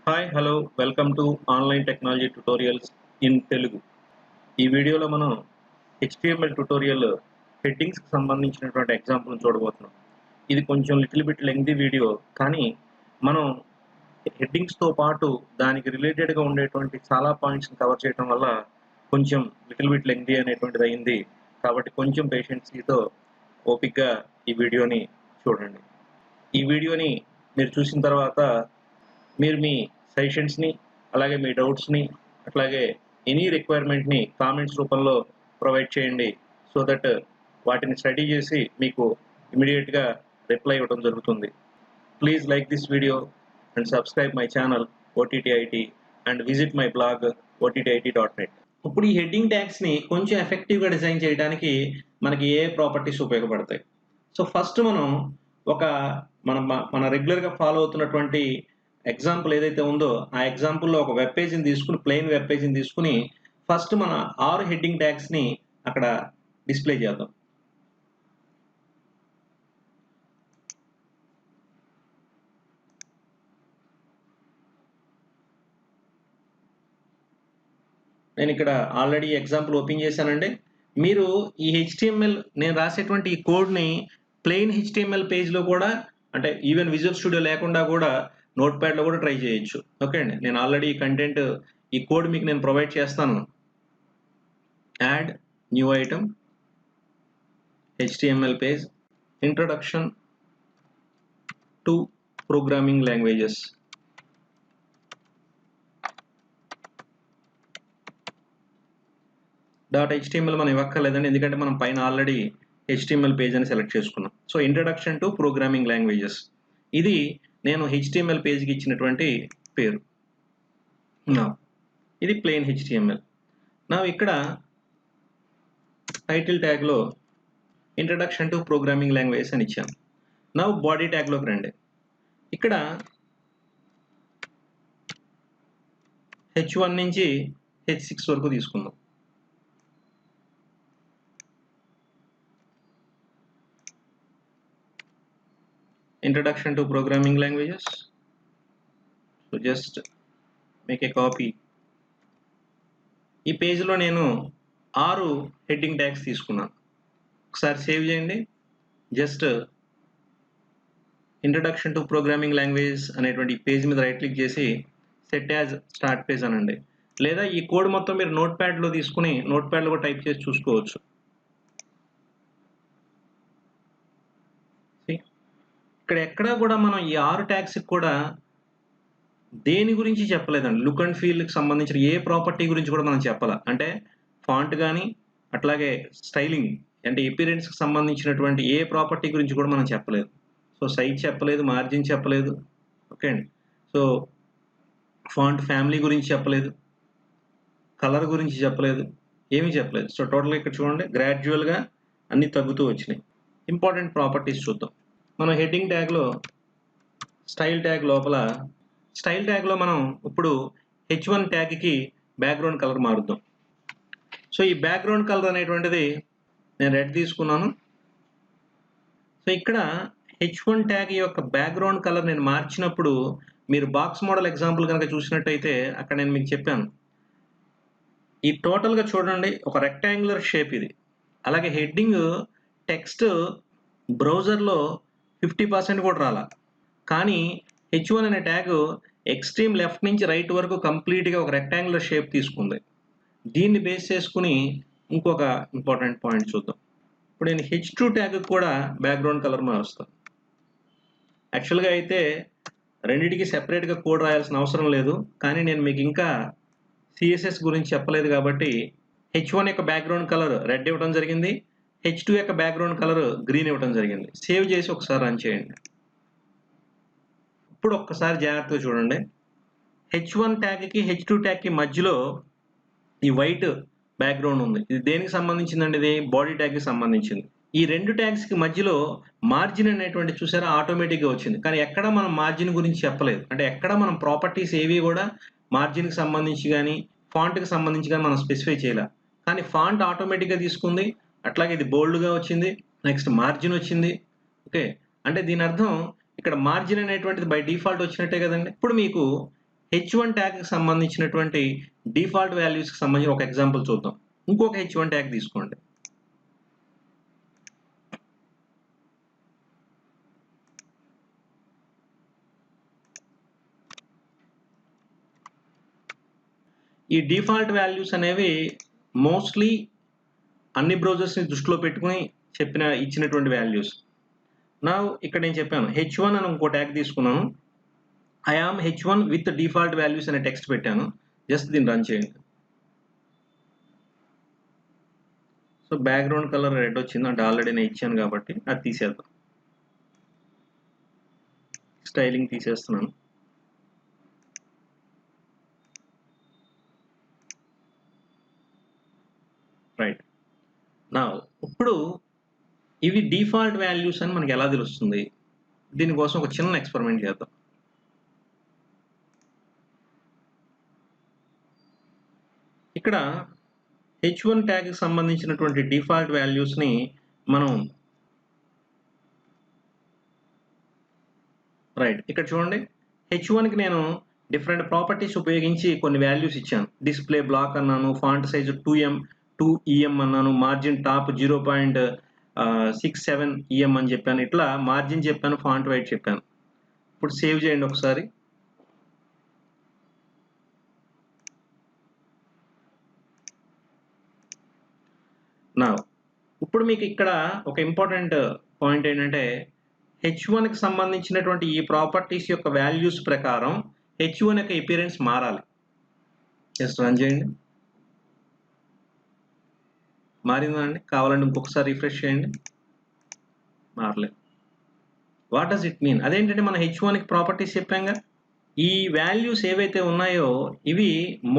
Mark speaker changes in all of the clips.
Speaker 1: Hi hello welcome to online technology tutorials in Telugu. ఈ వీడియోలో మనం HTML ట్యుటోరియల్ హెడ్డింగ్స్కి సంబంధించినటువంటి ఎగ్జాంపుల్ని చూడబోతున్నాం. ఇది కొంచెం లిటిల్ బిట్ లెంగ్తీ వీడియో, కానీ మనం హెడ్డింగ్స్తో పాటు దానికి రిలేటెడ్గా ఉండేటువంటి చాలా పాయింట్స్ని కవర్ చేయడం వల్ల కొంచెం లిటిల్ బిట్ లెంగ్తీ అనేటువంటిది అయింది. కాబట్టి కొంచెం పేషెన్సీతో ఓపిక్గా ఈ వీడియోని చూడండి. ఈ వీడియోని మీరు చూసిన తర్వాత మీరు మీ సజెషన్స్ని, అలాగే మీ డౌట్స్ని, అట్లాగే ఎనీ రిక్వైర్మెంట్ని కామెంట్స్ రూపంలో ప్రొవైడ్ చేయండి. సో దట్ వాటిని స్టడీ చేసి మీకు ఇమీడియట్గా రిప్లై ఇవ్వడం జరుగుతుంది. Please like this video and subscribe my channel OTTIT and visit my blog OTTIT.net. ఇప్పుడు ఈ హెడ్డింగ్ ట్యాగ్స్ని కొంచెం ఎఫెక్టివ్గా డిజైన్ చేయడానికి మనకి ఏ ప్రాపర్టీస్ ఉపయోగపడతాయి? సో ఫస్ట్ మనం మన రెగ్యులర్గా ఫాలో అవుతున్నటువంటి ఎగ్జాంపుల్ ఏదైతే ఉందో ఆ ఎగ్జాంపుల్లో ఒక వెబ్ పేజ్ని తీసుకుని, ప్లెయిన్ వెబ్ పేజ్ని తీసుకుని ఫస్ట్ మన 6 హెడ్డింగ్ ట్యాగ్స్ని అక్కడ డిస్ప్లే చేద్దాం. నేను ఇక్కడ ఆల్రెడీ ఎగ్జాంపుల్ ఓపెన్ చేశానండి. మీరు ఈ HTML నేను రాసేటువంటి ఈ కోడ్ని ప్లెయిన్ HTML పేజ్లో కూడా, అంటే ఈవెన్ విజువల్ స్టూడియో లేకుండా కూడా నోట్ ప్యాడ్లో కూడా ట్రై చేయొచ్చు. ఓకే అండి, నేను ఆల్రెడీ ఈ కంటెంట్, ఈ కోడ్ మీకు నేను ప్రొవైడ్ చేస్తాను. Add new item, HTML page, introduction to programming languages. .html మనం ఇవ్వక్కర్లేదండి, ఎందుకంటే మనం పైన ఆల్రెడీ HTML పేజ్ అని సెలెక్ట్ చేసుకున్నాం. So introduction to programming languages, ఇది నేను HTML పేజ్కి ఇచ్చినటువంటి పేరు. ఇది ప్లెయిన్ HTML. ఇక్కడ టైటిల్ ట్యాగ్లో ఇంట్రడక్షన్ టు ప్రోగ్రామింగ్ లాంగ్వేజెస్ అని ఇచ్చాను. బాడీ ట్యాగ్లోకి రండి. ఇక్కడ H1 నుంచి H6 వరకు తీసుకుందాం. Introduction to programming languages. So just make a copy. ఈ పేజ్లో నేను 6 హెడ్డింగ్ ట్యాగ్స్ తీసుకున్నాను. ఒకసారి సేవ్ చేయండి. Just introduction to programming language అనేటువంటి పేజ్ మీద రైట్ క్లిక్ చేసి సెట్ యాజ్ స్టార్ట్ పేజ్ అనండి. లేదా ఈ కోడ్ మొత్తం మీరు నోట్ ప్యాడ్లో తీసుకుని నోట్ ప్యాడ్లో కూడా టైప్ చేసి చూసుకోవచ్చు. ఇక్కడ ఎక్కడా కూడా మనం ఈ 6 ట్యాగ్స్కి కూడా దేని గురించి చెప్పలేదండి. లుక్ అండ్ ఫీల్కి సంబంధించిన ఏ ప్రాపర్టీ గురించి కూడా మనం చెప్పాల. అంటే ఫాంట్ కానీ, అట్లాగే స్టైలింగ్ అంటే అపిరెన్స్కి సంబంధించినటువంటి ఏ ప్రాపర్టీ గురించి కూడా మనం చెప్పలేదు. సో సైజ్ చెప్పలేదు, మార్జిన్ చెప్పలేదు. ఓకే అండి. సో ఫాంట్ ఫ్యామిలీ గురించి చెప్పలేదు, కలర్ గురించి చెప్పలేదు, ఏమీ చెప్పలేదు. సో టోటల్గా ఇక్కడ చూడండి, గ్రాడ్యువల్గా అన్నీ తగ్గుతూ వచ్చినాయి. ఇంపార్టెంట్ ప్రాపర్టీస్ చూద్దాం. మనం హెడ్డింగ్ ట్యాగ్లో స్టైల్ ట్యాగ్ లోపల, స్టైల్ ట్యాగ్లో మనం ఇప్పుడు H1 ట్యాగ్కి బ్యాక్గ్రౌండ్ కలర్ మారుద్దాం. సో ఈ బ్యాక్గ్రౌండ్ కలర్ అనేటువంటిది నేను రెడ్ తీసుకున్నాను. సో ఇక్కడ H1 ట్యాగ్ యొక్క బ్యాక్గ్రౌండ్ కలర్ నేను మార్చినప్పుడు మీరు బాక్స్ మోడల్ ఎగ్జాంపుల్ కనుక చూసినట్టయితే అక్కడ నేను మీకు చెప్పాను, ఈ టోటల్గా చూడండి ఒక రెక్టాంగులర్ షేప్ ఇది. అలాగే హెడ్డింగ్ టెక్స్ట్ బ్రౌజర్లో 50% కూడా రాలా, కానీ H1 అనే ట్యాగ్ ఎక్స్ట్రీమ్ లెఫ్ట్ నుంచి రైట్ వరకు కంప్లీట్గా ఒక రెక్టాంగులర్ షేప్ తీసుకుంది. దీన్ని బేస్ చేసుకుని ఇంకొక ఇంపార్టెంట్ పాయింట్ చూద్దాం. ఇప్పుడు నేను H2 ట్యాగ్ కూడా బ్యాక్గ్రౌండ్ కలర్ మారుస్తాను. యాక్చువల్గా అయితే రెండింటికి సెపరేట్గా కోడ్ రాయాల్సిన అవసరం లేదు, కానీ నేను మీకు ఇంకా CSS గురించి చెప్పలేదు కాబట్టి H1 యొక్క బ్యాక్గ్రౌండ్ కలర్ రెడ్ ఇవ్వడం జరిగింది, H2 యొక్క బ్యాక్గ్రౌండ్ కలర్ గ్రీన్ ఇవ్వడం జరిగింది. సేవ్ చేసి ఒకసారి రన్ చేయండి. ఇప్పుడు ఒక్కసారి జాగ్రత్తగా చూడండి, H1 ట్యాగ్కి H2 ట్యాగ్కి మధ్యలో ఈ వైట్ బ్యాక్గ్రౌండ్ ఉంది. ఇది దేనికి సంబంధించిందండి? ఇది బాడీ ట్యాగ్కి సంబంధించింది. ఈ రెండు ట్యాగ్స్కి మధ్యలో మార్జిన్ అనేటువంటి చూసారా ఆటోమేటిక్గా వచ్చింది, కానీ ఎక్కడ మనం మార్జిన్ గురించి చెప్పలేదు. అంటే ఎక్కడ మనం ప్రాపర్టీస్ ఏవి కూడా మార్జిన్కి సంబంధించి కానీ ఫాంట్కి సంబంధించి కానీ మనం స్పెసిఫై చేయాలి. కానీ ఫాంట్ ఆటోమేటిక్గా తీసుకుంది, అట్లాగే ఇది బోల్డ్గా వచ్చింది, నెక్స్ట్ మార్జిన్ వచ్చింది. ఓకే, అంటే దీని అర్థం ఇక్కడ మార్జిన్ అనేటువంటిది బై డిఫాల్ట్ వచ్చినట్టే కదండి. ఇప్పుడు మీకు H1 ట్యాగ్‌కి సంబంధించినటువంటి డిఫాల్ట్ వాల్యూస్‌కి సంబంధించి ఒక ఎగ్జాంపుల్ చూద్దాం. ఇంకొక H1 ట్యాగ్ తీసుకోండి. ఈ డిఫాల్ట్ వాల్యూస్ అనేవి మోస్ట్‌లీ అన్ని బ్రౌజర్స్‌ని దృష్టిలో పెట్టుకొని ఇచ్చినటువంటి వాల్యూస్. నౌ ఇక్కడ నేను చెప్పాను H1 అని ఇంకో ట్యాగ్ తీసుకున్నాను. I am H1 with default values అనే టెక్స్ట్ పెట్టాను. జస్ట్ దీన్ని రన్ చేయండి. సో బ్యాక్‌గ్రౌండ్ కలర్ రెడ్ వచ్చింది. అంటే ఆల్రెడీ నేను ఇచ్చాను కాబట్టి అది తీసేద్దాం. స్టైలింగ్ తీసేస్తున్నాను. రైట్. నౌ ఇప్పుడు ఇవి డిఫాల్ట్ వాల్యూస్ అని మనకి ఎలా తెలుస్తుంది? దీనికోసం ఒక చిన్న ఎక్స్పెరిమెంట్ చేద్దాం. ఇక్కడ H1 ట్యాగ్‌కి సంబంధించినటువంటి డిఫాల్ట్ వాల్యూస్‌ని మనం రైట్. ఇక్కడ చూడండి. H1కి నేను డిఫరెంట్ ప్రాపర్టీస్ ఉపయోగించి కొన్ని వాల్యూస్ ఇచ్చాను. డిస్‌ప్లే బ్లాక్ అన్నాను, ఫాంట్ సైజ్ 2em అన్నాను, మార్జిన్ టాప్ 0.67 em అని చెప్పాను. ఇట్లా మార్జిన్ చెప్పాను, ఫాంట్ వైట్ చెప్పాను. ఇప్పుడు సేవ్ చేయండి ఒకసారి. నౌ ఇప్పుడు మీకు ఇక్కడ ఒక ఇంపార్టెంట్ పాయింట్ ఏంటంటే H1కి సంబంధించినటువంటి ఈ ప్రాపర్టీస్ యొక్క వాల్యూస్ ప్రకారం H1 యొక్క అపియరెన్స్ మారాలి. జస్ట్ రన్ చేయండి. మారిందా అండి? కావాలంటే ఇంకొకసారి రిఫ్రెష్ చేయండి. మారలేదు. What does it mean? అదేంటంటే మన H1కి ప్రాపర్టీస్ చెప్పాంగా. ఈ వాల్యూస్ ఏవైతే ఉన్నాయో ఇవి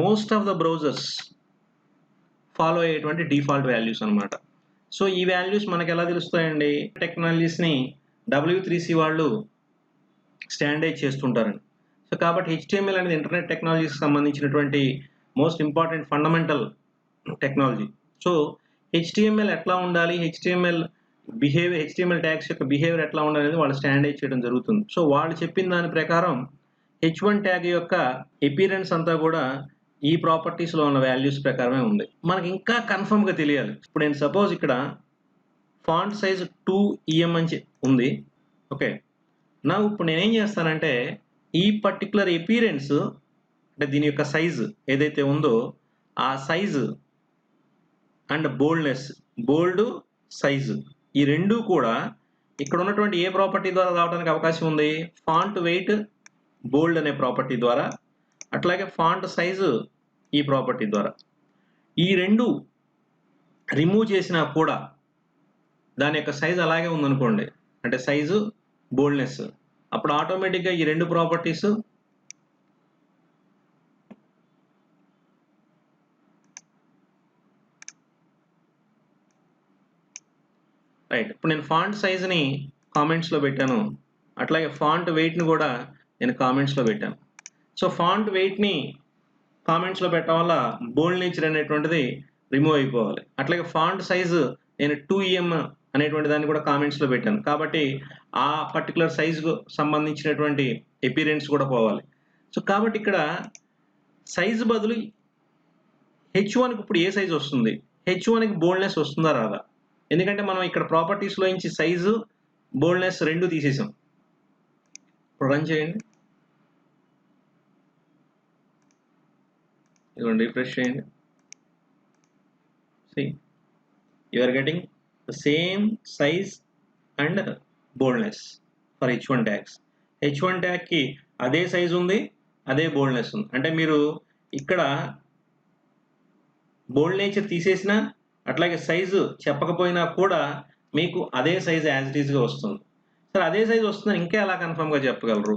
Speaker 1: most of the browsers follow అయ్యేటువంటి డిఫాల్ట్ వాల్యూస్ అన్నమాట. సో ఈ వాల్యూస్ మనకు ఎలా తెలుస్తాయండి? టెక్నాలజీస్‌ని W3C వాళ్ళు స్టాండర్డైజ్ చేస్తుంటారండి. సో కాబట్టి HTML అనేది ఇంటర్నెట్ టెక్నాలజీకి సంబంధించినటువంటి most important fundamental technology. So HTML ఎట్లా ఉండాలి? HTML ట్యాగ్స్ యొక్క బిహేవియర్ ఎట్లా ఉండాలి అనేది వాళ్ళు స్టాండర్డైజ్ చేయడం జరుగుతుంది. సో వాళ్ళు చెప్పిన దాని ప్రకారం H1 ట్యాగ్ యొక్క అపియరెన్స్ అంతా కూడా ఈ ప్రాపర్టీస్‌లో ఉన్న వాల్యూస్ ప్రకారమే ఉంది. మనకి ఇంకా కన్ఫర్మ్‌గా తెలియాలి. ఇప్పుడు నేను సపోజ్ ఇక్కడ ఫాంట్ సైజ్ 2em అని ఉంది. ఓకే. ఇప్పుడు నేనేం చేస్తానంటే ఈ పర్టిక్యులర్ అపియరెన్స్ అంటే దీని యొక్క సైజ్ ఏదైతే ఉందో ఆ సైజు అండ్ బోల్డ్ సైజు ఈ రెండు కూడా ఇక్కడ ఉన్నటువంటి ఏ ప్రాపర్టీ ద్వారా రావడానికి అవకాశం ఉంది? ఫాంట్ వెయిట్ బోల్డ్ అనే ప్రాపర్టీ ద్వారా, అట్లాగే ఫాంట్ సైజు ఈ ప్రాపర్టీ ద్వారా. ఈ రెండు రిమూవ్ చేసినా కూడా దాని యొక్క సైజ్ అలాగే ఉందనుకోండి, అంటే సైజు, బోల్డ్నెస్, అప్పుడు ఆటోమేటిక్గా ఈ రెండు ప్రాపర్టీస్ రైట్. ఇప్పుడు నేను ఫాంట్ సైజ్ని కామెంట్స్లో పెట్టాను, అట్లాగే ఫాంట్ వెయిట్ని కూడా నేను కామెంట్స్లో పెట్టాను. సో ఫాంట్ వెయిట్ని కామెంట్స్లో పెట్టడం వల్ల బోల్డ్ నేచర్ అనేటువంటిది రిమూవ్ అయిపోవాలి. అట్లాగే ఫాంట్ సైజు నేను 2em అనేటువంటి దాన్ని కూడా కామెంట్స్లో పెట్టాను. కాబట్టి ఆ పర్టికులర్ సైజుకు సంబంధించినటువంటి అపియరెన్స్ కూడా పోవాలి. సో కాబట్టి ఇక్కడ సైజు బదులు H1కి ఇప్పుడు ఏ సైజు వస్తుంది? H1కి బోల్డ్నెస్ వస్తుందా రాదా? ఎందుకంటే మనం ఇక్కడ ప్రాపర్టీస్లో నుంచి సైజు, బోల్డ్నెస్ రెండు తీసేసాం. ఇప్పుడు రన్ చేయండి. ఇదిగోండి రిఫ్రెష్ చేయండి. See, you are getting the same size and boldness for H1 tags. H1 tag కి అదే సైజ్ ఉంది, అదే బోల్డ్నెస్ ఉంది. అంటే మీరు ఇక్కడ బోల్డ్ నేచర్ తీసేసినా అట్లాగే సైజు చెప్పకపోయినా కూడా మీకు అదే సైజ్ యాజ్ ఇట్ ఈస్గా వస్తుంది. సరే అదే సైజ్ వస్తుందని ఇంకా ఎలా కన్ఫర్మ్గా చెప్పగలరు?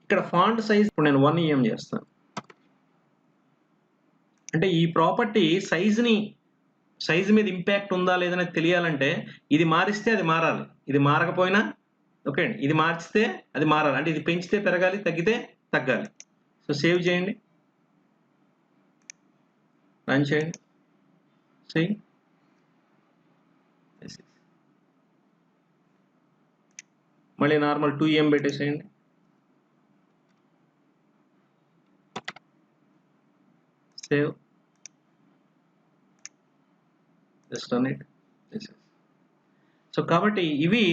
Speaker 1: ఇక్కడ ఫాంట్ సైజ్ ఇప్పుడు నేను 1em చేస్తాను. అంటే ఈ ప్రాపర్టీ సైజు మీద ఇంపాక్ట్ ఉందా లేదని తెలియాలంటే ఇది మారిస్తే అది మారాలి, ఇది మారకపోయినా ఓకే అండి, ఇది మార్చితే అది మారాలి. అంటే ఇది పెంచితే పెరగాలి, తగ్గితే తగ్గాలి. సో సేవ్ చేయండి, రన్ చేయండి. See, మళ్ళీ నార్మల్ 2em పెట్టేసేయండి. Save, just run it. So కాబట్టి ఇవి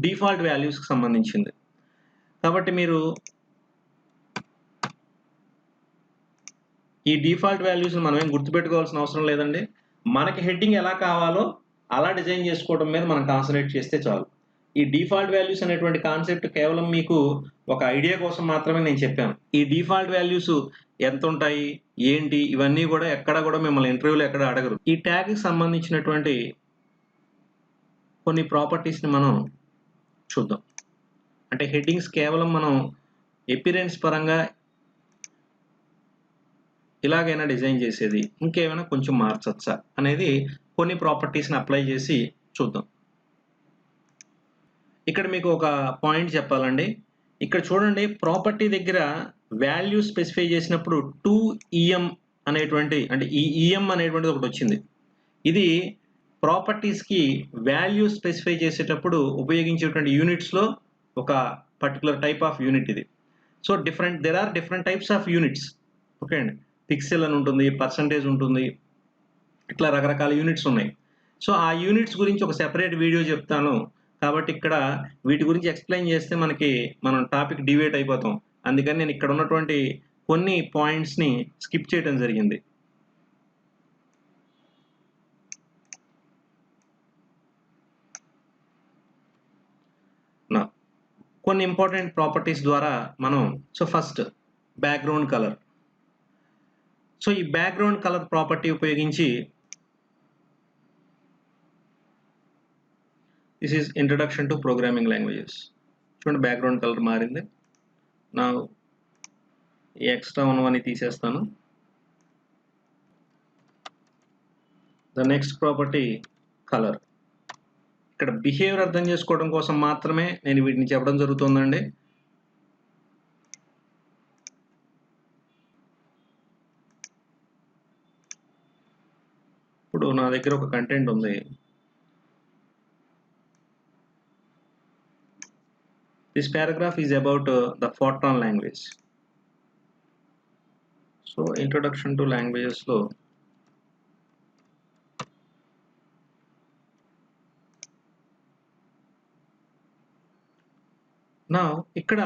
Speaker 1: డిఫాల్ట్ వాల్యూస్కి సంబంధించింది. కాబట్టి మీరు ఈ డిఫాల్ట్ వాల్యూస్ మనం ఏం గుర్తుపెట్టుకోవాల్సిన అవసరం లేదండి. మనకి హెడ్డింగ్ ఎలా కావాలో అలా డిజైన్ చేసుకోవడం మీద మనం కాన్సన్ట్రేట్ చేస్తే చాలు. ఈ డిఫాల్ట్ వాల్యూస్ అనేటువంటి కాన్సెప్ట్ కేవలం మీకు ఒక ఐడియా కోసం మాత్రమే నేను చెప్పాను. ఈ డిఫాల్ట్ వాల్యూస్ ఎంత ఉంటాయి, ఏంటి, ఇవన్నీ కూడా ఎక్కడ కూడా మిమ్మల్ని ఇంటర్వ్యూలో ఎక్కడ అడగరు. ఈ ట్యాగ్కి సంబంధించినటువంటి కొన్ని ప్రాపర్టీస్ని మనం చూద్దాం. అంటే హెడ్డింగ్స్ కేవలం మనం అపిరెన్స్ పరంగా ఇలాగైనా డిజైన్ చేసేది, ఇంకేమైనా కొంచెం మార్చచ్చా అనేది కొన్ని ప్రాపర్టీస్ని అప్లై చేసి చూద్దాం. ఇక్కడ మీకు ఒక పాయింట్ చెప్పాలండి. ఇక్కడ చూడండి, ప్రాపర్టీ దగ్గర వాల్యూ స్పెసిఫై చేసినప్పుడు 2em అనేటువంటి, అంటే ఈ em అనేటువంటిది ఒకటి వచ్చింది. ఇది ప్రాపర్టీస్కి వాల్యూ స్పెసిఫై చేసేటప్పుడు ఉపయోగించేటువంటి యూనిట్స్లో ఒక పర్టికులర్ టైప్ ఆఫ్ యూనిట్ ఇది. So there are different types of units. Okay అండి, పిక్సెల్ అని ఉంటుంది, పర్సంటేజ్ ఉంటుంది, ఇట్లా రకరకాల యూనిట్స్ ఉన్నాయి. సో ఆ యూనిట్స్ గురించి ఒక సెపరేట్ వీడియో చెప్తాను. కాబట్టి ఇక్కడ వీటి గురించి ఎక్స్ప్లెయిన్ చేస్తే మనం టాపిక్ డివేట్ అయిపోతాం. అందుకని నేను ఇక్కడ ఉన్నటువంటి కొన్ని పాయింట్స్ని స్కిప్ చేయడం జరిగింది. కొన్ని ఇంపార్టెంట్ ప్రాపర్టీస్ ద్వారా మనం, so first background colour. So ఈ బ్యాక్గ్రౌండ్ కలర్ ప్రాపర్టీ ఉపయోగించి, this is introduction to programming languages. చూడండి, బ్యాక్గ్రౌండ్ కలర్ మారింది. నా ఈ ఎక్స్ట్రా ఉన్నవన్నీ తీసేస్తాను. The next property colour. ఇక్కడ బిహేవియర్ అర్థం చేసుకోవడం కోసం మాత్రమే నేను వీటిని చెప్పడం జరుగుతుందండి. ఇప్పుడు నా దగ్గర ఒక కంటెంట్ ఉంది. This paragraph is about the Fortran language. So introduction to లాంగ్వేజెస్లో నా ఇక్కడ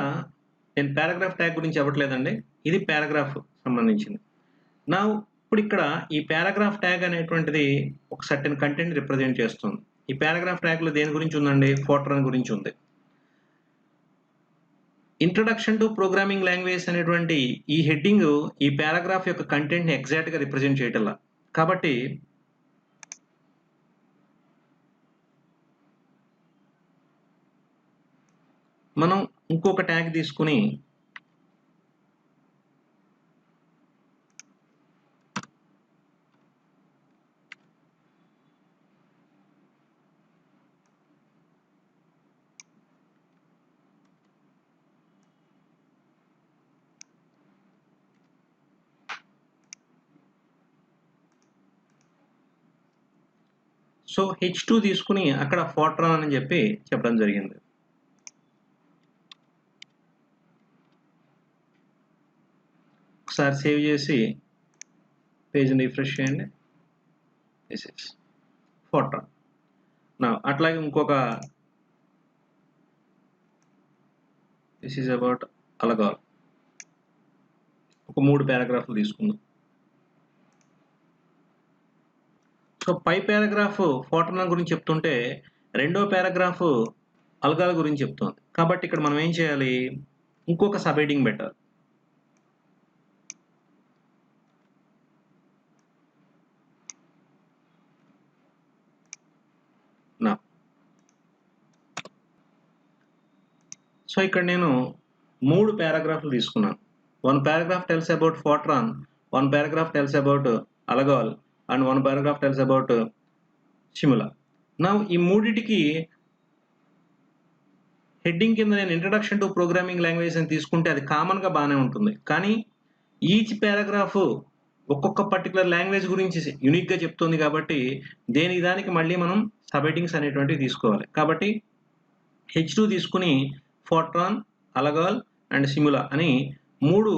Speaker 1: నేను పారాగ్రాఫ్ ట్యాగ్ గురించి చెప్పట్లేదండి, ఇది పారాగ్రాఫ్ సంబంధించింది. నా ఇప్పుడు ఇక్కడ ఈ పారాగ్రాఫ్ ట్యాగ్ అనేటువంటిది ఒక సర్టెన్ కంటెంట్ రిప్రజెంట్ చేస్తుంది. ఈ పారాగ్రాఫ్ ట్యాగ్లో దేని గురించి ఉందండి? ఫోర్ట్రాన్ గురించి ఉంది. ఇంట్రొడక్షన్ టు ప్రోగ్రామింగ్ లాంగ్వేజ్ అనేటువంటి ఈ హెడ్డింగ్ ఈ పారాగ్రాఫ్ యొక్క కంటెంట్ని ఎగ్జాక్ట్గా రిప్రజెంట్ చేయటల్లా. కాబట్టి మనం ఇంకొక ట్యాగ్ తీసుకుని సో h2 తీసుకుని అక్కడ ఫోర్ట్రాన్ అని చెప్పి చెప్పడం జరిగింది. ఒకసారి సేవ్ చేసి పేజ్ని రిఫ్రెష్ చేయండి. This is Fortran. నా అట్లాగే ఇంకొక, దిస్ ఈజ్ అబౌట్ అలగాల్. ఒక 3 పారాగ్రాఫ్లు తీసుకుందాం. సో పై పారాగ్రాఫ్ ఫోర్ట్రాన్ గురించి చెప్తుంటే రెండో పారాగ్రాఫ్ అల్గాల్ గురించి చెప్తుంది. కాబట్టి ఇక్కడ మనం ఏం చేయాలి? ఇంకొక సబ్ హెడ్డింగ్ పెట్టాలి. నా సో ఇక్కడ నేను 3 పారాగ్రాఫ్లు తీసుకున్నాను. 1 paragraph tells about Fortran, 1 paragraph tells about Algol, and 1 paragraph tells about Shimula. Now ఈ మూడిటికి హెడ్డింగ్ కింద నేను ఇంట్రడక్షన్ టు ప్రోగ్రామింగ్ లాంగ్వేజ్ అని తీసుకుంటే అది కామన్గా బాగానే ఉంటుంది. కానీ ఈచ్ పారాగ్రాఫ్ ఒక్కొక్క పర్టికులర్ లాంగ్వేజ్ గురించి యూనిక్గా చెప్తుంది. కాబట్టి దానికి మళ్ళీ మనం సబ్ హెడ్డింగ్స్ అనేటువంటివి తీసుకోవాలి. కాబట్టి H2 తీసుకుని ఫోర్ట్రాన్, అలగాల్ అండ్ సిములా అని 3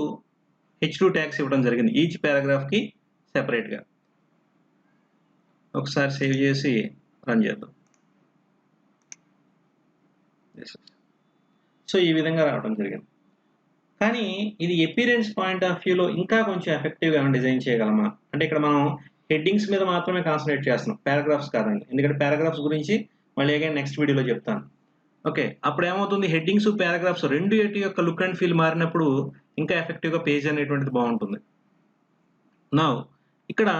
Speaker 1: H2 ట్యాగ్స్ ఇవ్వడం జరిగింది ఈచ్ పారాగ్రాఫ్కి సెపరేట్గా. ఒకసారి సేవ్ చేసి రన్ చేద్దాం. సో ఈ విధంగా రావడం జరిగింది. కానీ ఇది అపియరెన్స్ పాయింట్ ఆఫ్ వ్యూలో ఇంకా కొంచెం ఎఫెక్టివ్గా డిజైన్ చేయగలమా అంటే ఇక్కడ మనం హెడ్డింగ్స్ మీద మాత్రమే కాన్సన్ట్రేట్ చేస్తున్నాం, పారాగ్రాఫ్స్ కాదండి. ఎందుకంటే పారాగ్రాఫ్స్ గురించి మళ్ళీ అగైన్ నెక్స్ట్ వీడియోలో చెప్తాను. ఓకే, అప్పుడు ఏమవుతుంది, హెడ్డింగ్స్ పారాగ్రాఫ్స్ రెండు యొక్క లుక్ అండ్ ఫీల్ మారినప్పుడు ఇంకా ఎఫెక్టివ్గా పేజ్ అనేటువంటిది బాగుంటుంది. నా ఇక్కడ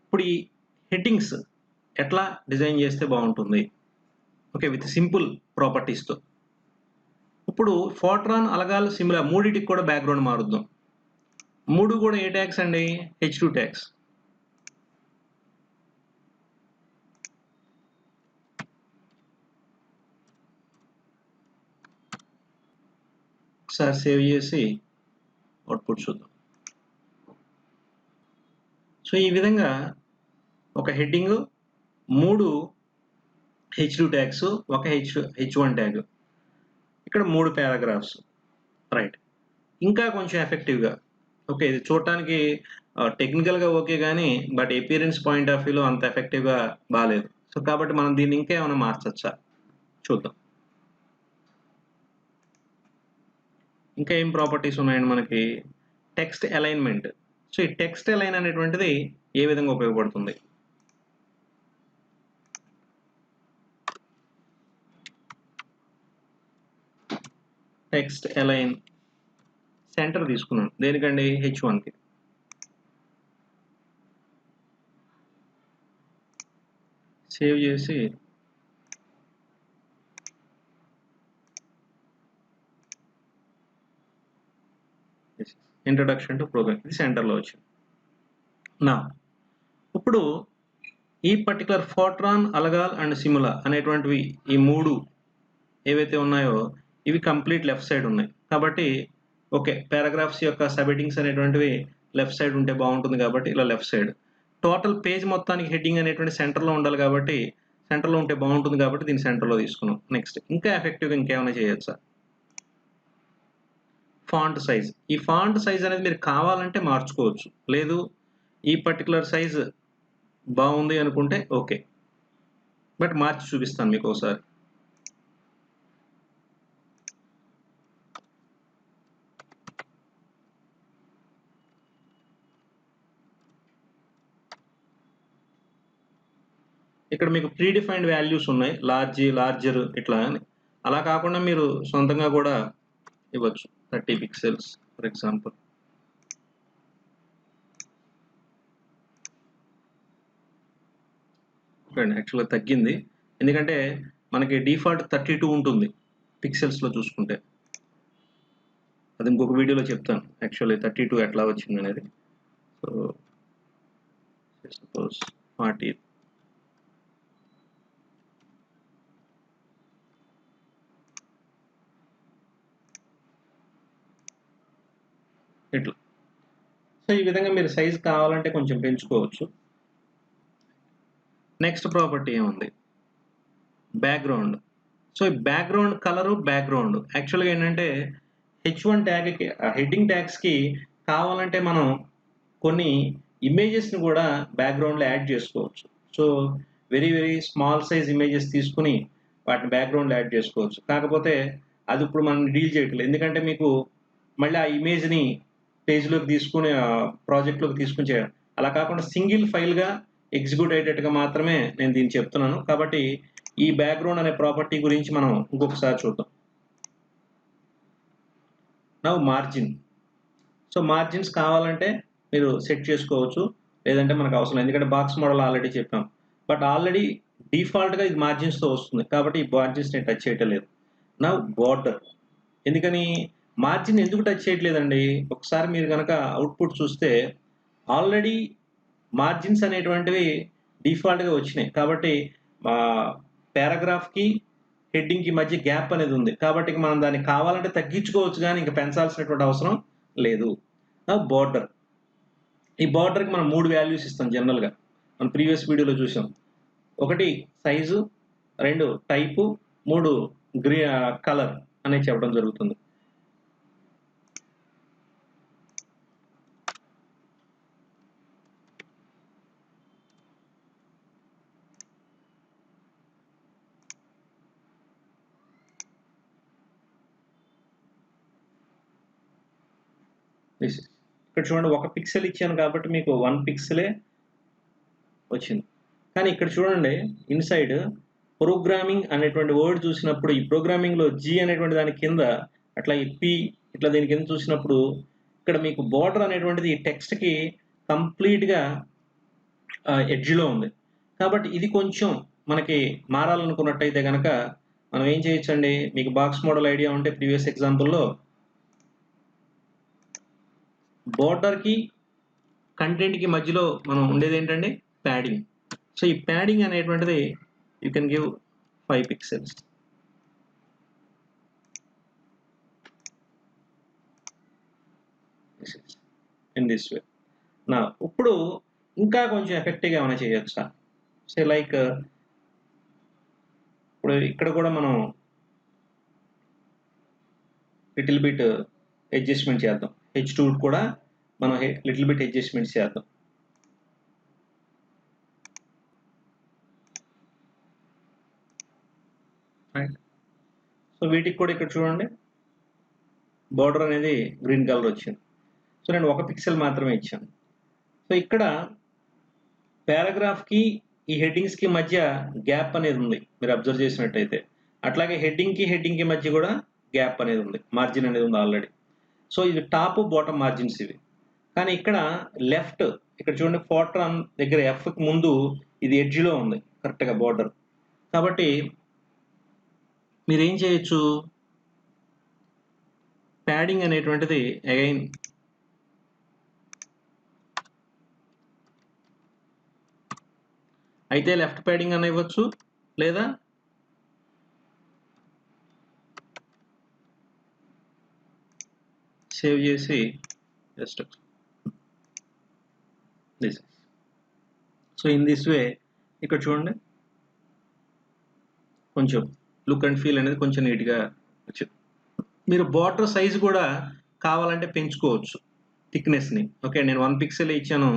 Speaker 1: ఇప్పుడు ఈ హెడ్డింగ్స్ ఎట్లా డిజైన్ చేస్తే బాగుంటుంది, ఓకే, విత్ సింపుల్ ప్రాపర్టీస్తో. ఇప్పుడు ఫోర్ట్రాన్, అలగాల్, సిములా మూడింటికి కూడా బ్యాక్గ్రౌండ్ మారుద్దాం. 3 కూడా ఏ ట్యాగ్స్ అండి, H2 ట్యాగ్స్. ఒకసారి సేవ్ చేసి అవుట్పుట్ చూద్దాం. సో ఈ విధంగా ఒక హెడ్డింగ్, 3 H2 ట్యాగ్స్, ఒక H1 ట్యాగ్, ఇక్కడ 3 పారాగ్రాఫ్స్, రైట్. ఇంకా కొంచెం ఎఫెక్టివ్గా, ఓకే, ఇది చూడటానికి టెక్నికల్గా ఓకే కానీ బట్ అపియరెన్స్ పాయింట్ ఆఫ్ వ్యూలో అంత ఎఫెక్టివ్గా బాగాలేదు. సో కాబట్టి మనం దీన్ని ఇంకా ఏమైనా మార్చచ్చా చూద్దాం. ఇంకా ఏం ప్రాపర్టీస్ ఉన్నాయండి మనకి, టెక్స్ట్ అలైన్మెంట్. సో ఈ టెక్స్ట్ అలైన్ అనేటువంటిది ఏ విధంగా ఉపయోగపడుతుంది, టెక్స్ట్ అలైన్ సెంటర్ తీసుకున్నాను దేనికండి, H1కి. సేవ్ చేసి ఇంట్రడక్షన్ టు ప్రోగ్రామ్, ఇది సెంటర్లో వచ్చింది. నా ఇప్పుడు ఈ పర్టికులర్ ఫోర్ట్రాన్, అలగాల్ అండ్ సిములా అనేటువంటివి ఈ 3 ఏవైతే ఉన్నాయో ఇవి కంప్లీట్ లెఫ్ట్ సైడ్ ఉన్నాయి. కాబట్టి ఓకే, పారాగ్రాఫ్స్ యొక్క సబ్ హెడ్డింగ్స్ అనేటువంటివి లెఫ్ట్ సైడ్ ఉంటే బాగుంటుంది కాబట్టి ఇలా లెఫ్ట్ సైడ్. టోటల్ పేజ్ మొత్తానికి హెడ్డింగ్ అనేటువంటి సెంటర్లో ఉండాలి కాబట్టి సెంటర్లో ఉంటే బాగుంటుంది కాబట్టి దీన్ని సెంటర్లో తీసుకున్నాం. నెక్స్ట్ ఇంకా ఎఫెక్టివ్గా ఇంకేమైనా చేయొచ్చా, ఫాంట్ సైజ్. ఈ ఫాంట్ సైజ్ అనేది మీరు కావాలంటే మార్చుకోవచ్చు, లేదు ఈ పర్టికులర్ సైజ్ బాగుంది అనుకుంటే ఓకే, బట్ మార్చి చూపిస్తాను మీకు ఒకసారి. ఇక్కడ మీకు ప్రీ డిఫైన్డ్ వాల్యూస్ ఉన్నాయి, లార్జర్ ఇట్లా అని. అలా కాకుండా మీరు సొంతంగా కూడా ఇవ్వచ్చు, 30 పిక్సెల్స్ ఫర్ ఎగ్జాంపుల్. యాక్చువల్గా తగ్గింది ఎందుకంటే మనకి డిఫాల్ట్ 32 ఉంటుంది పిక్సెల్స్లో చూసుకుంటే. అది ఇంకొక వీడియోలో చెప్తాను యాక్చువల్లీ 32 ఎట్లా వచ్చింది అనేది. So suppose 40. ఇట్లా. సో ఈ విధంగా మీరు సైజ్ కావాలంటే కొంచెం పెంచుకోవచ్చు. నెక్స్ట్ ప్రాపర్టీ ఏముంది, బ్యాక్గ్రౌండ్. సో ఈ బ్యాక్గ్రౌండ్ కలరు, బ్యాక్గ్రౌండ్ యాక్చువల్గా ఏంటంటే H1 ట్యాగ్కి హెడ్డింగ్ ట్యాగ్స్కి కావాలంటే మనం కొన్ని ఇమేజెస్ని కూడా బ్యాక్గ్రౌండ్లో యాడ్ చేసుకోవచ్చు. So very small size images తీసుకుని వాటిని బ్యాక్గ్రౌండ్లో యాడ్ చేసుకోవచ్చు. కాకపోతే అది ఇప్పుడు మనం డీల్ చేయట్లేదు, ఎందుకంటే మీకు మళ్ళీ ఆ ఇమేజ్ని పేజ్లోకి తీసుకుని ప్రాజెక్ట్లోకి తీసుకుని చేయాలి. అలా కాకుండా సింగిల్ ఫైల్గా ఎగ్జిక్యూట్ అయ్యేటట్టుగా మాత్రమే నేను దీన్ని చెప్తున్నాను. కాబట్టి ఈ బ్యాక్గ్రౌండ్ అనే ప్రాపర్టీ గురించి మనం ఇంకొకసారి చూద్దాం. Now margin. సో మార్జిన్స్ కావాలంటే మీరు సెట్ చేసుకోవచ్చు, లేదంటే మనకు అవసరం, ఎందుకంటే బాక్స్ మోడల్ ఆల్రెడీ చెప్పాం. బట్ ఆల్రెడీ డిఫాల్ట్గా ఇది మార్జిన్స్తో వస్తుంది కాబట్టి ఈ మార్జిన్స్ నేను టచ్ చేయటం లేదు. Now border. ఎందుకని మార్జిన్ ఎందుకు టచ్ చేయట్లేదండి, ఒకసారి మీరు కనుక అవుట్పుట్ చూస్తే ఆల్రెడీ మార్జిన్స్ అనేటువంటివి డిఫాల్ట్గా వచ్చినాయి. కాబట్టి పారాగ్రాఫ్కి హెడ్డింగ్కి మధ్య గ్యాప్ అనేది ఉంది కాబట్టి మనం దాన్ని కావాలంటే తగ్గించుకోవచ్చు కానీ ఇంకా పెంచాల్సినటువంటి అవసరం లేదు. బార్డర్. ఈ బార్డర్కి మనం 3 వాల్యూస్ ఇస్తాం జనరల్గా, మనం ప్రీవియస్ వీడియోలో చూసాం. 1 సైజు, 2 టైపు, 3 కలర్ అనేది చెప్పడం జరుగుతుంది. ఇక్కడ చూడండి, 1 పిక్సెల్ ఇచ్చాను కాబట్టి మీకు 1 పిక్సెలే వచ్చింది. కానీ ఇక్కడ చూడండి, ఇన్సైడ్ ప్రోగ్రామింగ్ అనేటువంటి వర్డ్ చూసినప్పుడు, ఈ ప్రోగ్రామింగ్లో జీ అనేటువంటి దాని కింద, అట్లా ఈ పి ఇట్లా దీని కింద చూసినప్పుడు ఇక్కడ మీకు బార్డర్ అనేటువంటిది ఈ టెక్స్ట్కి కంప్లీట్గా ఎడ్జ్లో ఉంది. కాబట్టి ఇది కొంచెం మనకి మారాలనుకున్నట్టయితే కనుక మనం ఏం చేయొచ్చండి, మీకు బాక్స్ మోడల్ ఐడియా ఉంటే ప్రీవియస్ ఎగ్జాంపుల్లో బార్డర్కి కంటెంట్కి మధ్యలో మనం ఉండేది ఏంటండి, ప్యాడింగ్. సో ఈ ప్యాడింగ్ అనేటువంటిది you can give 5 pixels. In this way. నా ఇప్పుడు ఇంకా కొంచెం ఎఫెక్టివ్గా ఏమైనా చేయొచ్చా, సే లైక్ ఇప్పుడు ఇక్కడ కూడా మనం లిటిల్ బిట్ అడ్జస్ట్మెంట్ చేద్దాం. H2 కూడా మనం లిటిల్ బిట్ అడ్జస్ట్మెంట్స్ చేద్దాం. రైట్. సో వీటికి కూడా ఇక్కడ చూడండి, బార్డర్ అనేది గ్రీన్ కలర్ వచ్చింది. సో నేను 1 పిక్సెల్ మాత్రమే ఇచ్చాను. సో ఇక్కడ పారాగ్రాఫ్కి ఈ హెడ్డింగ్స్కి మధ్య గ్యాప్ అనేది ఉంది, మీరు అబ్జర్వ్ చేసినట్టయితే. అట్లాగే హెడ్డింగ్కి మధ్య కూడా గ్యాప్ అనేది ఉంది, మార్జిన్ అనేది ఉంది ఆల్రెడీ. సో ఇది టాప్ బాటమ్ మార్జిన్స్ ఇవి. కానీ ఇక్కడ లెఫ్ట్, ఇక్కడ చూడండి, ఫోర్ట్రాన్ దగ్గర ఎఫ్కి ముందు ఇది ఎడ్జ్లో ఉంది కరెక్ట్గా బార్డర్. కాబట్టి మీరు ఏం చేయొచ్చు, ప్యాడింగ్ అనేటువంటిది అగైన్ అయితే లెఫ్ట్ ప్యాడింగ్ అని ఇవ్వచ్చు, లేదా సేవ్ చేసి just this. So in this way ఇక్కడ చూడండి, కొంచెం లుక్ అండ్ ఫీల్ అనేది కొంచెం నీట్గా వచ్చింది. మీరు బార్డర్ సైజ్ కూడా కావాలంటే పెంచుకోవచ్చు, థిక్నెస్ని. ఓకే, నేను 1 పిక్సెల్ ఇచ్చాను,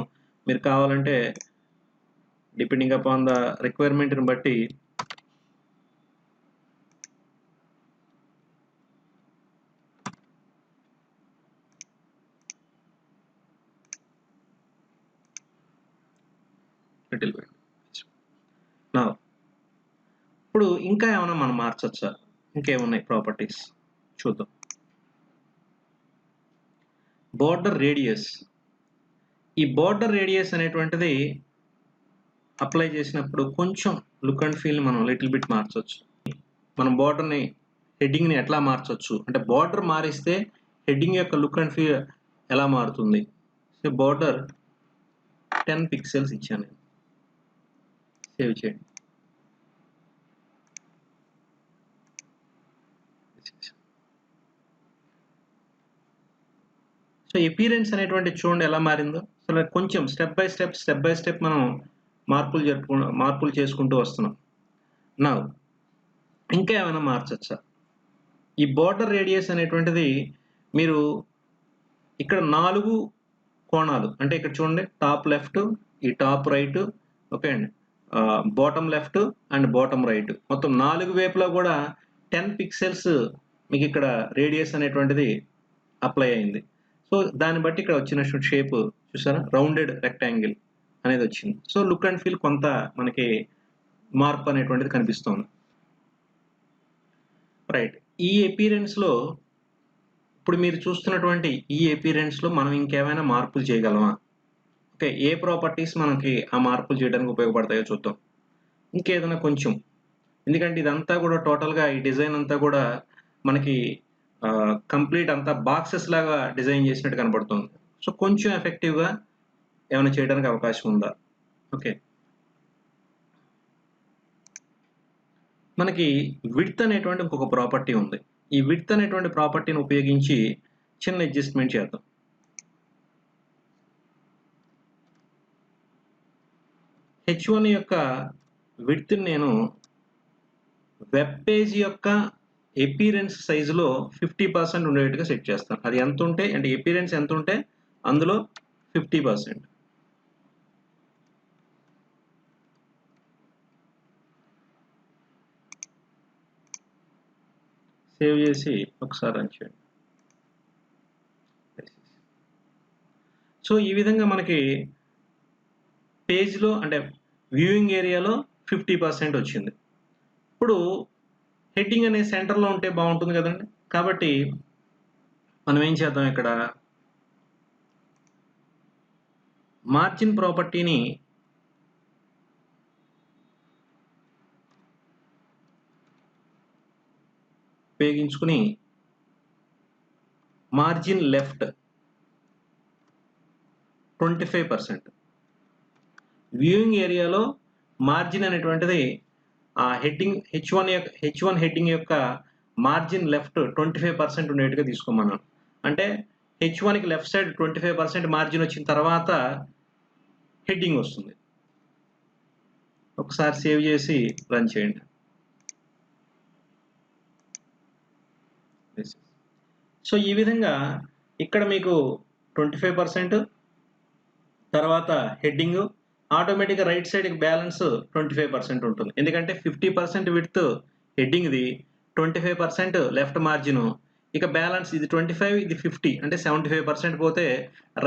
Speaker 1: మీరు కావాలంటే డిపెండింగ్ అపాన్ ద రిక్వైర్మెంట్ని బట్టి లిటిల్ బిట్. నా ఇప్పుడు ఇంకా ఏమైనా మనం మార్చొచ్చా, ఇంకేమున్నాయి ప్రాపర్టీస్ చూద్దాం. Border radius. ఈ బార్డర్ రేడియస్ అనేటువంటిది అప్లై చేసినప్పుడు కొంచెం లుక్ అండ్ ఫీల్ మనం లిటిల్ బిట్ మార్చవచ్చు. మనం బార్డర్ని, హెడ్డింగ్ని ఎట్లా మార్చవచ్చు అంటే, బార్డర్ మారిస్తే హెడ్డింగ్ యొక్క లుక్ అండ్ ఫీల్ ఎలా మారుతుంది. సో బార్డర్ 10 పిక్సెల్స్ ఇచ్చాను నేను, సేవ్ చేయండి. సో అపియరెన్స్ అనేటువంటి చూడండి ఎలా మారిందో. సో కొంచెం స్టెప్ బై స్టెప్ మనం మార్పులు చేసుకుంటూ వస్తున్నాం. నా ఇంకా ఏమైనా మార్చచ్చా, ఈ బార్డర్ రేడియస్ అనేటువంటిది మీరు ఇక్కడ 4 కోణాలు, అంటే ఇక్కడ చూడండి, టాప్ లెఫ్ట్, ఈ టాప్ రైట్, ఓకే అండి, bottom left and bottom right, మొత్తం 4 వైపులా కూడా 10 పిక్సెల్స్ మీకు ఇక్కడ రేడియస్ అనేటువంటిది అప్లై అయింది. సో దాన్ని బట్టి ఇక్కడ వచ్చిన షేప్ చూసారా, రౌండెడ్ రెక్టాంగిల్ అనేది వచ్చింది. సో లుక్ అండ్ ఫీల్ కొంత మనకి మార్పు అనేటువంటిది కనిపిస్తుంది. రైట్. ఈ అపియరెన్స్లో ఇప్పుడు మీరు చూస్తున్నటువంటి ఈ అపియరెన్స్లో మనం ఇంకేమైనా మార్పులు చేయగలమా? ఓకే, ఏ ప్రాపర్టీస్ మనకి ఆ మార్పులు చేయడానికి ఉపయోగపడతాయో చూద్దాం. ఇంకేదైనా కొంచెం, ఎందుకంటే ఇదంతా కూడా టోటల్గా ఈ డిజైన్ అంతా కూడా మనకి కంప్లీట్ అంతా బాక్సెస్ లాగా డిజైన్ చేసినట్టు కనబడుతుంది. సో కొంచెం ఎఫెక్టివ్గా ఏమైనా చేయడానికి అవకాశం ఉందా? ఓకే, మనకి విడ్త్ అనేటువంటి ఇంకొక ప్రాపర్టీ ఉంది. ఈ విడ్త్ అనేటువంటి ప్రాపర్టీని ఉపయోగించి చిన్న అడ్జస్ట్మెంట్ చేద్దాం. H1 యొక్క విడ్త్ని నేను వెబ్ పేజ్ యొక్క అపియరెన్స్ సైజులో 50% ఉండేట్టుగా సెట్ చేస్తాను. అది ఎంత ఉంటే అంటే అపియరెన్స్ ఎంత ఉంటే అందులో 50%. సేవ్ చేసి ఒకసారి రన్ చేయండి. సో ఈ విధంగా మనకి పేజ్లో అంటే వ్యూయింగ్ ఏరియాలో 50% వచ్చింది. ఇప్పుడు హెడ్డింగ్ అనే సెంటర్లో ఉంటే బాగుంటుంది కదండి. కాబట్టి మనం ఏం చేద్దాం, ఇక్కడ మార్జిన్ ప్రాపర్టీని ఉపయోగించుకుని మార్జిన్ లెఫ్ట్ 25%. వ్యూయింగ్ ఏరియాలో మార్జిన్ అనేటువంటిది ఆ హెడ్డింగ్ H1 హెడ్డింగ్ యొక్క మార్జిన్ లెఫ్ట్ 25% ఉండేట్టుగా తీసుకోమన్నాను. అంటే H1కి లెఫ్ట్ సైడ్ 25% మార్జిన్ వచ్చిన తర్వాత హెడ్డింగ్ వస్తుంది. ఒకసారి సేవ్ చేసి రన్ చేయండి. సో ఈ విధంగా ఇక్కడ మీకు 25% తర్వాత హెడ్డింగ్ ఆటోమేటిక్గా రైట్ సైడ్కి బ్యాలెన్స్ 25% ఉంటుంది. ఎందుకంటే 50% విడ్త్ హెడ్డింగ్ది, 25% లెఫ్ట్ మార్జిన్, ఇక బ్యాలెన్స్ ఇది 25 ఇది 50 అంటే 75% పోతే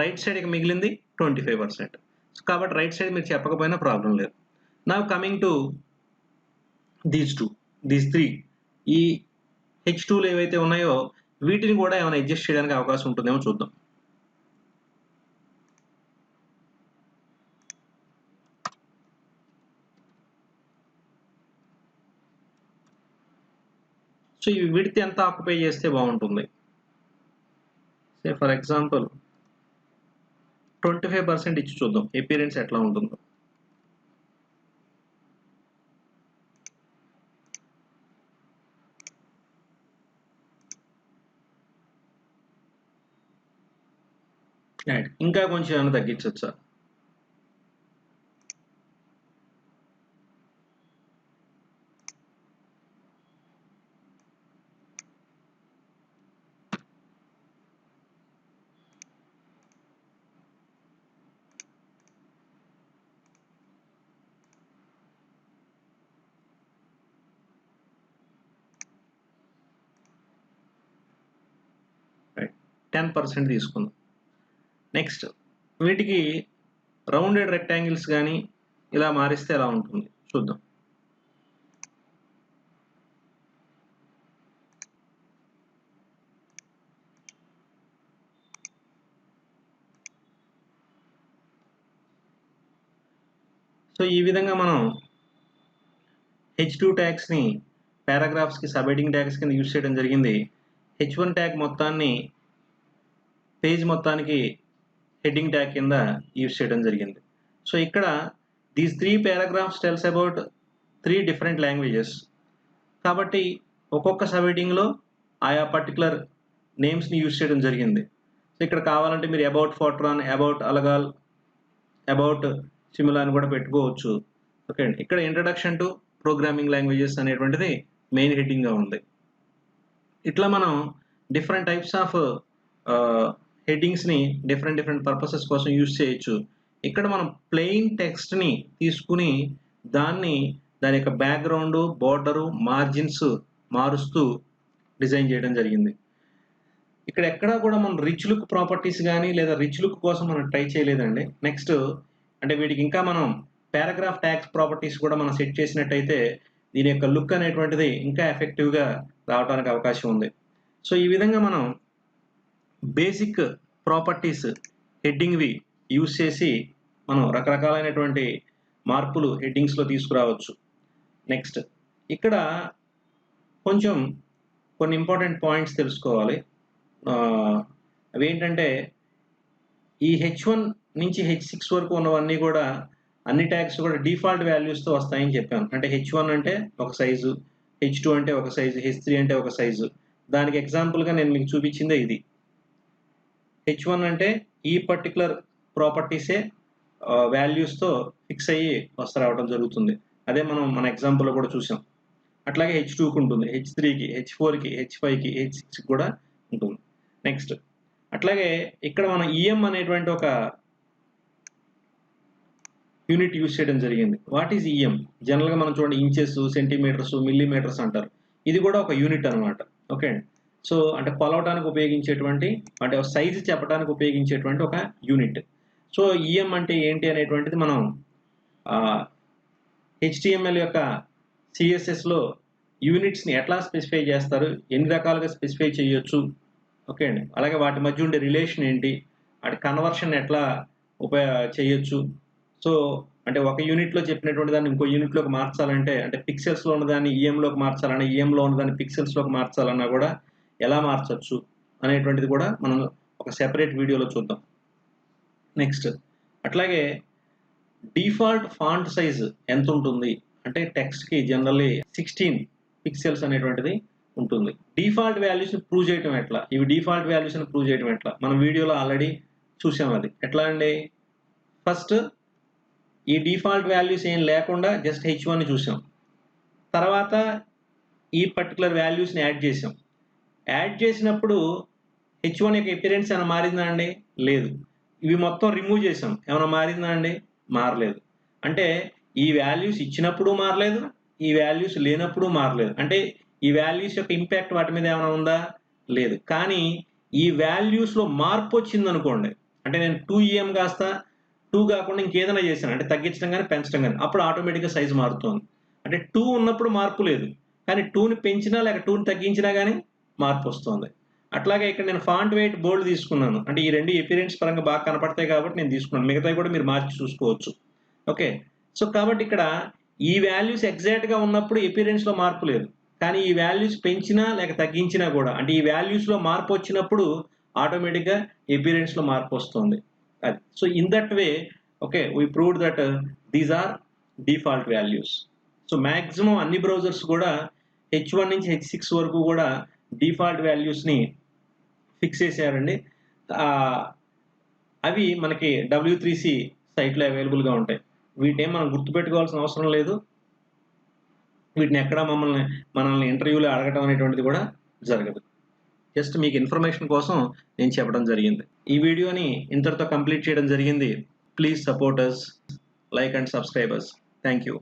Speaker 1: రైట్ సైడ్కి మిగిలింది 25%. సో కాబట్టి రైట్ సైడ్ మీరు చెప్పకపోయినా ప్రాబ్లం లేదు. Now coming to these three ఈ H2లు ఏవైతే ఉన్నాయో వీటిని కూడా ఏమైనా అడ్జస్ట్ చేయడానికి అవకాశం ఉంటుందేమో చూద్దాం. సో ఈ విడ్త్ ఎంత ఆక్యుపై చేస్తే బాగుంటుంది? సే ఫర్ ఎగ్జాంపుల్ 25% ఇచ్చి చూద్దాం అపియరెన్స్ ఎట్లా ఉంటుందో. ఇంకా కొంచెం ఏమైనా తగ్గించవచ్చా? రైట్, 10% తీసుకుందాం. నెక్స్ట్ వీటికి రౌండెడ్ రెక్టాంగిల్స్ కానీ ఇలా మారిస్తే ఎలా ఉంటుంది చూద్దాం. సో ఈ విధంగా మనం H2 ట్యాగ్స్ని పారాగ్రాఫ్స్కి సబ్ హెడ్డింగ్ ట్యాగ్స్ కింద యూజ్ చేయడం జరిగింది. H1 ట్యాగ్ మొత్తాన్ని పేజ్ మొత్తానికి హెడ్డింగ్ ట్యాగ్ కింద యూజ్ చేయడం జరిగింది. సో ఇక్కడ these 3 paragraphs tells about 3 different languages. కాబట్టి ఒక్కొక్క సబ్ హెడ్డింగ్లో ఆయా పర్టికులర్ నేమ్స్ని యూజ్ చేయడం జరిగింది. సో ఇక్కడ కావాలంటే మీరు about Fortran, about Algol, about Simula అని కూడా పెట్టుకోవచ్చు. ఓకే అండి, ఇక్కడ ఇంట్రడక్షన్ టు ప్రోగ్రామింగ్ లాంగ్వేజెస్ అనేటువంటిది మెయిన్ హెడ్డింగ్గా ఉంది. ఇట్లా మనం డిఫరెంట్ టైప్స్ ఆఫ్ హెడ్డింగ్స్ని డిఫరెంట్ పర్పసెస్ కోసం యూజ్ చేయొచ్చు. ఇక్కడ మనం ప్లెయిన్ టెక్స్ట్ని తీసుకుని దాని యొక్క బ్యాక్గ్రౌండ్, బోర్డరు, మార్జిన్స్ మారుస్తూ డిజైన్ చేయడం జరిగింది. ఇక్కడ ఎక్కడా కూడా మనం రిచ్ లుక్ ప్రాపర్టీస్ కానీ లేదా రిచ్ లుక్ కోసం మనం ట్రై చేయలేదండి. నెక్స్ట్ అంటే వీటికి ఇంకా మనం పారాగ్రాఫ్ ట్యాగ్స్ ప్రాపర్టీస్ కూడా మనం సెట్ చేసినట్టయితే దీని యొక్క లుక్ అనేటువంటిది ఇంకా ఎఫెక్టివ్గా రావడానికి అవకాశం ఉంది. సో ఈ విధంగా మనం బేసిక్ ప్రాపర్టీస్ హెడ్డింగ్వి యూజ్ చేసి మనం రకరకాలైనటువంటి మార్పులు హెడ్డింగ్స్లో తీసుకురావచ్చు. నెక్స్ట్ ఇక్కడ కొంచెం కొన్ని ఇంపార్టెంట్ పాయింట్స్ తెలుసుకోవాలి. అవి ఏంటంటే ఈ H1 నుంచి H6 వరకు ఉన్నవన్నీ కూడా అన్ని ట్యాగ్స్ కూడా డిఫాల్ట్ వాల్యూస్తో వస్తాయని చెప్పాను. అంటే H1 అంటే ఒక సైజు, H2 అంటే ఒక సైజు, H3 అంటే ఒక సైజు. దానికి ఎగ్జాంపుల్గా నేను మీకు చూపించిందే ఇది. H1 అంటే ఈ పర్టికులర్ ప్రాపర్టీసే వాల్యూస్తో ఫిక్స్ అయ్యి రావడం జరుగుతుంది. అదే మనం మన ఎగ్జాంపుల్లో కూడా చూసాం. అట్లాగే H2కి ఉంటుంది, H3కి, H4కి, H5కి, H6కి కూడా ఉంటుంది. నెక్స్ట్ అట్లాగే ఇక్కడ మనం ఈఎం అనేటువంటి ఒక యూనిట్ యూజ్ చేయడం జరిగింది. What is EM? జనరల్గా మనం చూడండి ఇంచెస్, సెంటీమీటర్స్, మిల్లీమీటర్స్ అంటారు. ఇది కూడా ఒక యూనిట్ అనమాట. ఓకే, సో అంటే కొలవడానికి ఉపయోగించేటువంటి, అంటే సైజు చెప్పడానికి ఉపయోగించేటువంటి ఒక యూనిట్. సో ఈఎం అంటే ఏంటి అనేటువంటిది మనం HTML యొక్క CSSలో యూనిట్స్ని ఎట్లా స్పెసిఫై చేస్తారు, ఎన్ని రకాలుగా స్పెసిఫై చేయొచ్చు, ఓకే అండి. అలాగే వాటి మధ్య ఉండే రిలేషన్ ఏంటి, వాటి కన్వర్షన్ ఎట్లా చేయొచ్చు. సో అంటే ఒక యూనిట్లో చెప్పినటువంటి దాన్ని ఇంకో యూనిట్లోకి మార్చాలంటే, అంటే పిక్సెల్స్లో ఉన్నదాన్ని ఈఎంలోకి మార్చాలన్నా, ఈఎంలో ఉన్నదాన్ని పిక్సెల్స్లోకి మార్చాలన్నా కూడా ఎలా మార్చచ్చు అనేటువంటిది కూడా మనం ఒక సెపరేట్ వీడియోలో చూద్దాం. నెక్స్ట్ అట్లాగే డిఫాల్ట్ ఫాంట్ సైజ్ ఎంత ఉంటుంది అంటే టెక్స్ట్కి జనరల్లీ 16 పిక్సెల్స్ అనేటువంటిది ఉంటుంది. డిఫాల్ట్ వాల్యూస్ని ప్రూవ్ చేయడం ఎట్లా, ఇవి డిఫాల్ట్ వాల్యూస్ని ప్రూవ్ చేయడం ఎట్లా, మనం వీడియోలో ఆల్రెడీ చూసాం. అది ఎట్లా అండి, ఫస్ట్ ఈ డిఫాల్ట్ వాల్యూస్ ఏం లేకుండా జస్ట్ H1ని చూసాం. తర్వాత ఈ పర్టికులర్ వాల్యూస్ని యాడ్ చేసాం. యాడ్ చేసినప్పుడు H1 యొక్క అపియరెన్స్ ఏమైనా మారిందా అండి? లేదు. ఇవి మొత్తం రిమూవ్ చేసాం, ఏమైనా మారిందా అండి? మారలేదు. అంటే ఈ వాల్యూస్ ఇచ్చినప్పుడు మారలేదు, ఈ వాల్యూస్ లేనప్పుడు మారలేదు. అంటే ఈ వాల్యూస్ యొక్క ఇంపాక్ట్ వాటి మీద ఏమైనా ఉందా? లేదు. కానీ ఈ వాల్యూస్లో మార్పు వచ్చింది అనుకోండి, అంటే నేను 2EM కాస్త 2 కాకుండా ఇంకేదైనా చేశాను, అంటే తగ్గించడం కానీ పెంచడం కానీ, అప్పుడు ఆటోమేటిక్గా సైజు మారుతుంది. అంటే 2 ఉన్నప్పుడు మార్పు లేదు, కానీ 2ని పెంచినా లేక 2ని తగ్గించినా కానీ మార్పు వస్తుంది. అట్లాగే ఇక్కడ నేను ఫాంట్ వెయిట్ బోల్డ్ తీసుకున్నాను, అంటే ఈ రెండు అపియరెన్స్ పరంగా బాగా కనపడతాయి కాబట్టి నేను తీసుకున్నాను. మిగతావి కూడా మీరు మార్చి చూసుకోవచ్చు. ఓకే, సో కాబట్టి ఇక్కడ ఈ వాల్యూస్ ఎగ్జాక్ట్గా ఉన్నప్పుడు అపియరెన్స్లో మార్పు లేదు, కానీ ఈ వాల్యూస్ పెంచినా లేక తగ్గించినా కూడా, అంటే ఈ వాల్యూస్లో మార్పు వచ్చినప్పుడు ఆటోమేటిక్గా అపియరెన్స్లో మార్పు వస్తుంది. అది so in that way okay we proved that these are default values. So maximum అన్ని బ్రౌజర్స్ కూడా H1 నుంచి H6 వరకు కూడా డిఫాల్ట్ వాల్యూస్ని ఫిక్స్ చేశారండి. అవి మనకి W3C సైట్లో అవైలబుల్గా ఉంటాయి. వీటిని మనం గుర్తుపెట్టుకోవాల్సిన అవసరం లేదు. వీటిని ఎక్కడ మనల్ని ఇంటర్వ్యూలో అడగటం అనేటువంటిది కూడా జరగదు. జస్ట్ మీకు ఇన్ఫర్మేషన్ కోసం నేను చెప్పడం జరిగింది. ఈ వీడియోని ఇంతటితో కంప్లీట్ చేయడం జరిగింది. Please support us, like and subscribe us. Thank you.